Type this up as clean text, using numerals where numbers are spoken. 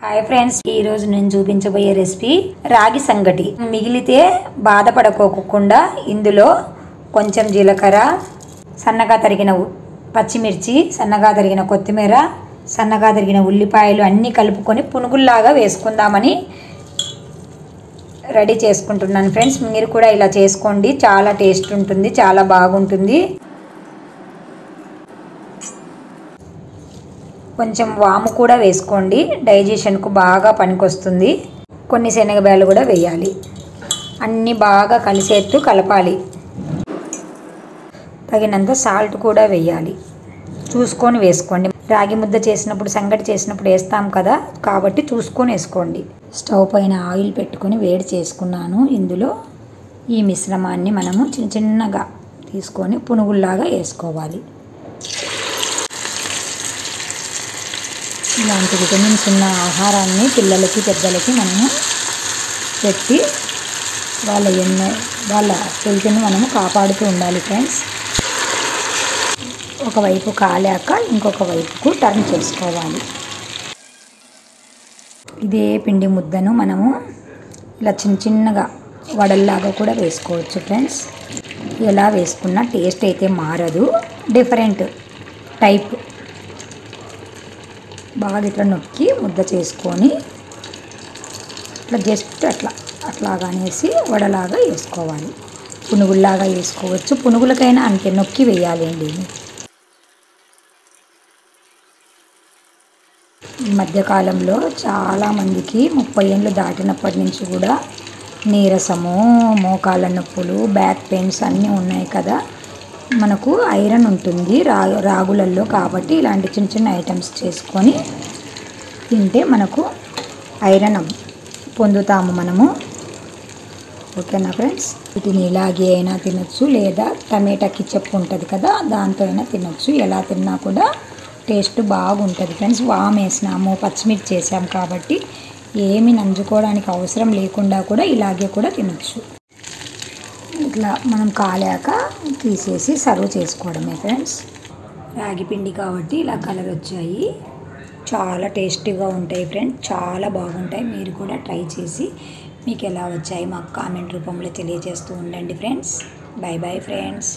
Hi friends, ఈ రోజు నేను చూపించబోయే రెసిపీ రాగి సంగటి. మిగిలితే బాధపడకోకుండా ఇందులో కొంచెం జీలకర్ర, సన్నగా తరిగిన పచ్చిమిర్చి, సన్నగా తరిగిన కొత్తిమీర, సన్నగా తరిగిన ఉల్లిపాయలు అన్నీ కలుపుకొని పునుగుల్లాగా వేసుకుందామని రెడీ చేసుకుంటున్నాను ఫ్రెండ్స్. మీరు కూడా ఇలా చేసుకోండి, చాలా టేస్ట్ ఉంటుంది, చాలా బాగుంటుంది. కొంచెం వాము కూడా వేసుకోండి, డైజెషన్కు బాగా పనికొస్తుంది. కొన్ని శనగబ్యాలు కూడా వేయాలి. అన్నీ బాగా కలిసేట్టు కలపాలి. తగినంత సాల్ట్ కూడా వేయాలి, చూసుకొని వేసుకోండి. రాగి ముద్ద చేసినప్పుడు, సంగటి చేసినప్పుడు వేస్తాం కదా, కాబట్టి చూసుకొని వేసుకోండి. స్టవ్ పైన ఆయిల్ పెట్టుకొని వేడి చేసుకున్నాను. ఇందులో ఈ మిశ్రమాన్ని మనము చిన్న చిన్నగా తీసుకొని పునుగుల్లాగా వేసుకోవాలి. ఇలాంటి విటమిన్స్ ఉన్న ఆహారాన్ని పిల్లలకి, పెద్దలకి మనము పెట్టి వాళ్ళ హెల్త్ని మనము కాపాడుతూ ఉండాలి ఫ్రెండ్స్. ఒకవైపు కాలాక ఇంకొక వైపుకు టర్న్ చేసుకోవాలి. ఇదే పిండి ముద్దను మనము ఇలా చిన్న చిన్నగా వడల్లాగా కూడా వేసుకోవచ్చు ఫ్రెండ్స్. ఎలా వేసుకున్నా టేస్ట్ అయితే మారదు, డిఫరెంట్ టైప్. బాగా ఇట్లా నొక్కి ముద్ద చేసుకొని ఇట్లా జస్ట్ అట్లాగనేసి వడలాగా వేసుకోవాలి. పునుగుల్లాగా వేసుకోవచ్చు, పునుగులకైనా అంతే నొక్కి వేయాలండి. ఈ మధ్యకాలంలో చాలామందికి 30 ఏళ్ళు దాటినప్పటి నుంచి కూడా నీరసము, మోకాళ్ళ నొప్పులు, బ్యాక్ పెయిన్స్ అన్నీ ఉన్నాయి కదా. మనకు ఐరన్ ఉంటుంది రాగులలో, కాబట్టి ఇలాంటి చిన్న చిన్న ఐటమ్స్ చేసుకొని తింటే మనకు ఐరన్ పొందుతాము మనము. ఓకేనా ఫ్రెండ్స్? వీటిని ఇలాగే అయినా తినొచ్చు, లేదా టమాటా కిచప్ ఉంటుంది కదా, దాంతో అయినా తినొచ్చు. ఎలా తిన్నా కూడా టేస్ట్ బాగుంటుంది ఫ్రెండ్స్. వాము వేసినాము, పచ్చిమిర్చి చేసాము కాబట్టి ఏమి నంజుకోవడానికి అవసరం లేకుండా కూడా ఇలాగే కూడా తినొచ్చు. ఇట్లా మనం కాలాక తీసేసి సర్వ్ చేసుకోవడమే ఫ్రెండ్స్. రాగి పిండి కాబట్టి ఇలా కలర్ వచ్చాయి, చాలా టేస్టీగా ఉంటాయి ఫ్రెండ్స్, చాలా బాగుంటాయి. మీరు కూడా ట్రై చేసి మీకు ఎలా వచ్చాయి మాకు కామెంట్ రూపంలో తెలియజేస్తూ ఉండండి ఫ్రెండ్స్. By bye friends.